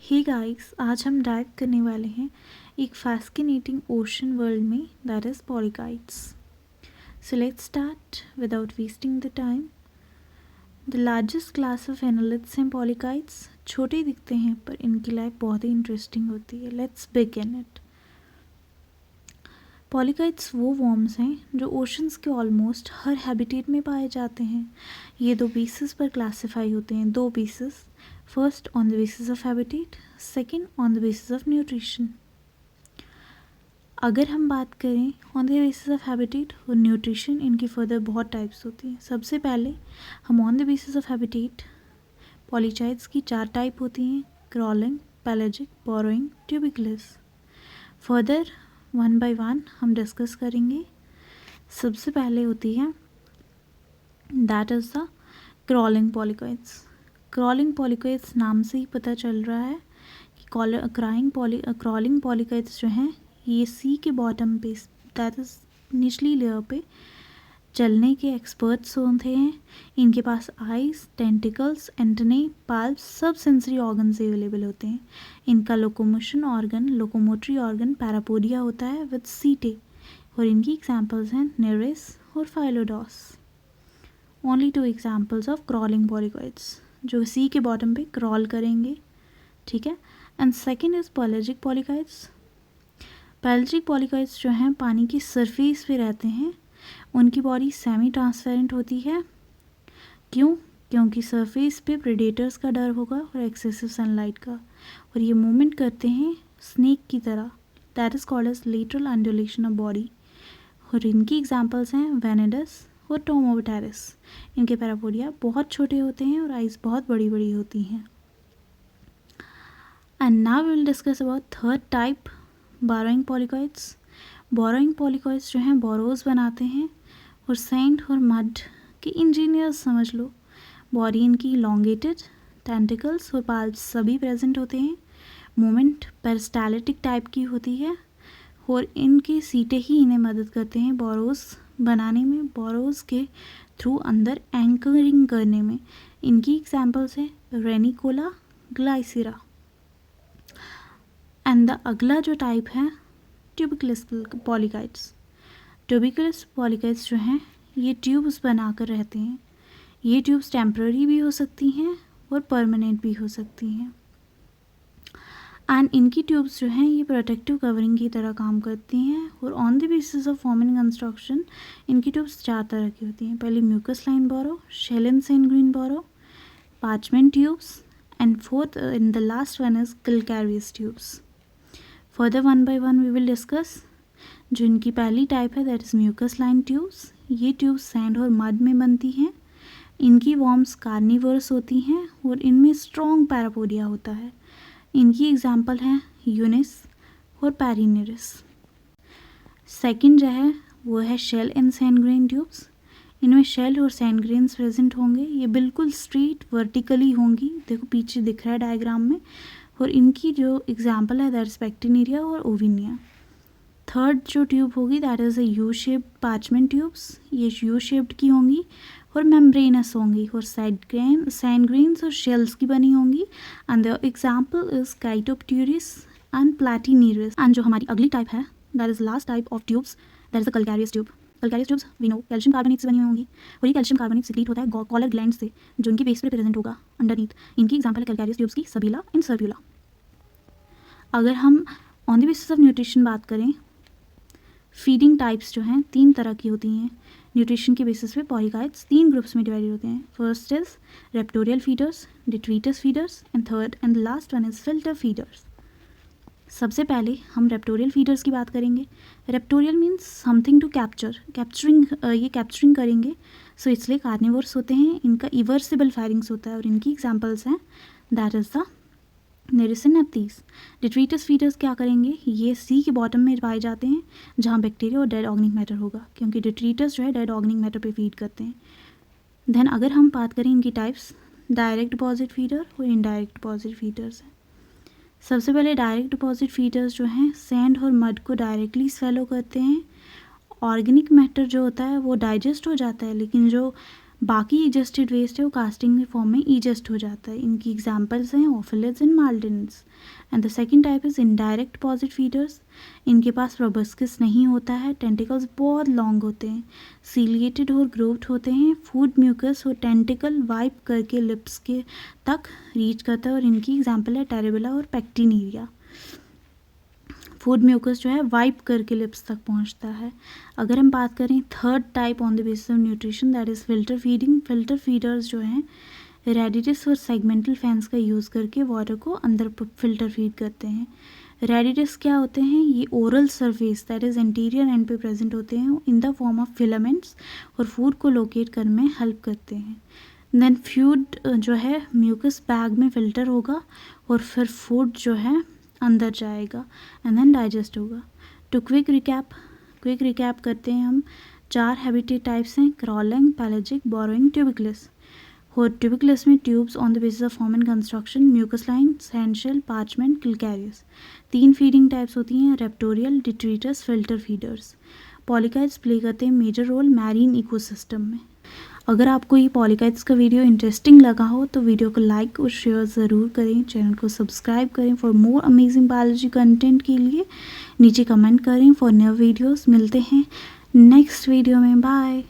Hey guys, आज हम dive करने वाले हैं एक फैस्किनेटिंग ओशन वर्ल्ड में, that is polychaetes. So let's start without wasting the time. The largest class of annelids हैं पॉलीकाइट्स। छोटे दिखते हैं पर इनकी लाइफ बहुत ही इंटरेस्टिंग होती है। Let's begin it. पॉलीकाइट्स वो वॉर्म्स हैं जो ओशंस के ऑलमोस्ट हर हैबिटेट में पाए जाते हैं। ये दो बेसिस पर क्लासिफाई होते हैं, दो basis. First on the basis of habitat, second on the basis of nutrition. अगर हम बात करें on the basis of habitat और न्यूट्रिशन, इनकी फर्दर बहुत टाइप्स होती हैं। सबसे पहले हम on the basis of habitat polychaetes की 4 टाइप होती हैं: crawling, pelagic, burrowing, tubiculous. Further one by one हम डिस्कस करेंगे। सबसे पहले होती है that is the crawling polychaetes. Crawling पॉलीकाइट्स नाम से ही पता चल रहा है कि क्रॉलिंग पॉलीकाइट्स जो हैं ये सी के बॉटम पे, दैट इज़ निचली लेयर पे चलने के एक्सपर्ट्स होते हैं। इनके पास आइज, टेंटिकल्स, एंटने, पाल्प, सब सेंसरी ऑर्गन्स अवेलेबल होते हैं। इनका लोकोमोटरी ऑर्गन पैरापोडिया होता है विद सीटे, और इनकी एग्जांपल्स हैं नेरेस और Phyllodoce. Only 2 examples of crawling polychaetes जो सी के बॉटम पे क्रॉल करेंगे, ठीक है। And second is pelagic polychaetes. Pelagic polychaetes जो हैं पानी की सरफेस पे रहते हैं। उनकी बॉडी सेमी ट्रांसपेरेंट होती है। क्यों? क्योंकि सरफेस पे प्रेडेटर्स का डर होगा और एक्सेसिव सनलाइट का, और ये मूवमेंट करते हैं स्नेक की तरह, that is called as lateral undulation of body. और इनकी एग्जांपल्स हैं वेनेडस और टोमोबोटारिस। इनके पैरापोडिया बहुत छोटे होते हैं और आइज बहुत बड़ी बड़ी होती हैं। And now we will discuss about third type, burrowing polychaetes. Burrowing polychaetes जो हैं बोरोज बनाते हैं और सैंड और मड के इंजीनियर्स समझ लो। बॉडी इनकी इलॉन्गेटेड, टेंटिकल्स और पाल्प्स सभी प्रेजेंट होते हैं। मूवमेंट पेरिस्टालिटिक टाइप की होती है और इनके सीटे ही इन्हें मदद करते हैं बोरोज बनाने में, बोरोज के थ्रू अंदर एंकरिंग करने में। इनकी एग्जांपल्स है रेनिकोला, ग्लाइसिरा। एंड द अगला जो टाइप है ट्यूबिकुलस पॉलीकाइट्स। ट्यूबिकुलस पॉलीकाइट्स जो हैं ये ट्यूब्स बनाकर रहते हैं। ये ट्यूब्स टेम्पररी भी हो सकती हैं और परमानेंट भी हो सकती हैं। एंड इनकी ट्यूब्स जो हैं ये प्रोटेक्टिव कवरिंग की तरह काम करती हैं। और on the basis of form and construction इनकी ट्यूब्स 4 तरह की होती हैं। पहली mucus line burrow, shell and sand grain burrow, parchment tubes, and fourth in the last one is calcareous tubes. Further one by one we will discuss. जो इनकी पहली type है that is mucus line tubes. ये tubes sand और mud में बनती हैं। इनकी वॉर्म्स कार्निवर्स होती हैं और इनमें स्ट्रॉन्ग पैरापोडिया होता है। इनकी एग्जांपल हैं यूनिस और पैरिनेरिस। सेकंड जो है वो है शेल एंड सैंडग्रेन ट्यूब्स। इनमें शेल और सैंडग्रेन्स प्रेजेंट होंगे। ये बिल्कुल स्ट्रेट वर्टिकली होंगी, देखो पीछे दिख रहा है डायग्राम में। और इनकी जो एग्जांपल है दैट इज पैक्टिनेरिया और ओविनिया। थर्ड जो ट्यूब होगी that is a U shaped parchment tubes. ये यू शेप्ड की होंगी और मेम्ब्रेनस होंगी और सैंडग्रेन्स और शेल्स की बनी होंगी। And the example is chaetopterus and platynereis. And जो हमारी अगली टाइप है that is last type of tubes, that is the calcareous tube. Calcareous tubes we know calcium carbonate से बनी हुई होंगी, और ये कैल्शियम कार्बोनेट सिक्रीट होता है कॉलर ग्लैंड से, जो इनके बेस पे प्रेजेंट होगा अंडरनीथ। इनकी एग्जांपल है कैलकैरियस ट्यूब्स की सबीला एंड सर्व्यूला। अगर हम on the basis of nutrition बात करें, फीडिंग टाइप्स जो हैं 3 तरह की होती हैं। न्यूट्रिशन के बेसिस पे पॉलीकाइट्स 3 ग्रुप्स में डिवाइडेड होते हैं। First is raptorial feeders, detritus feeders, and third and last one is filter feeders. सबसे पहले हम रेप्टोरियल फीडर्स की बात करेंगे। रेप्टोरियल मीन्स समथिंग टू ये कैप्चरिंग करेंगे, सो इसलिए कार्निवोर्स होते हैं। इनका इवर्सिबल फायरिंग्स होता है और इनकी एग्जाम्पल्स हैं that is the nereis and nephthys. Detritus feeders क्या करेंगे, ये सी के बॉटम में पाए जाते हैं जहाँ बैक्टीरिया और डेड ऑर्गेनिक मैटर होगा, क्योंकि डिट्रीटस जो है डेड ऑर्गेनिक मैटर पे फीड करते हैं। देन अगर हम बात करें इनकी टाइप्स, डायरेक्ट डिपॉजिट फीडर और इनडायरेक्ट डिपॉजिट फीडर्स हैं। सबसे पहले डायरेक्ट डिपॉजिट फीडर्स जो हैं सैंड और मड को डायरेक्टली स्वेलो करते हैं। ऑर्गेनिक मैटर जो होता है वो डाइजेस्ट हो जाता है, लेकिन जो बाकी इजेस्टेड वेस्ट है वो कास्टिंग के फॉर्म में इजेस्ट हो जाता है। इनकी एग्जांपल्स हैं opheliids and maldanids. And the second type is indirect deposit feeders. इनके पास प्रोबस्किस नहीं होता है, टेंटिकल्स बहुत लॉन्ग होते हैं, सीलिएटेड और ग्रोव्ड होते हैं। फूड म्यूकस और टेंटिकल वाइप करके लिप्स के तक रीच करता है और इनकी एग्जाम्पल है टेरेबेला और पैक्टिनेरिया। फूड म्यूकस जो है वाइप करके लिप्स तक पहुंचता है। अगर हम बात करें third type on the basis of nutrition that is filter feeding. Filter feeders जो हैं रेडिटिस और सेगमेंटल फैंस का यूज़ करके वाटर को अंदर फिल्टर फीड करते हैं। रेडिटिस क्या होते हैं? ये oral surface that is interior and पे प्रेजेंट होते हैं in the form of filaments और फूड को लोकेट करने में हेल्प करते हैं। देन फूड जो है म्यूकस बैग में फिल्टर होगा और फिर फूड जो है अंदर जाएगा एंड देन डाइजेस्ट होगा। टू क्विक रिकैप करते हैं हम। 4 हैबिटेट टाइप्स हैं, क्रॉलिंग, पैलेजिक, बोरोइंग, ट्यूबिकुलस। और ट्यूबिकुलस में tubes on the basis of form and construction, mucus line, sand shell, parchment, calcareous. 3 feeding types होती हैं, raptorial, detritus, filter feeders. Polychaetes play करते हैं मेजर रोल मैरीन इकोसिस्टम में। अगर आपको ये पॉलीकाइट्स का वीडियो इंटरेस्टिंग लगा हो तो वीडियो को लाइक और शेयर ज़रूर करें, चैनल को सब्सक्राइब करें for more amazing biology content के लिए। नीचे कमेंट करें फॉर न्यू वीडियोस। मिलते हैं नेक्स्ट वीडियो में, बाय।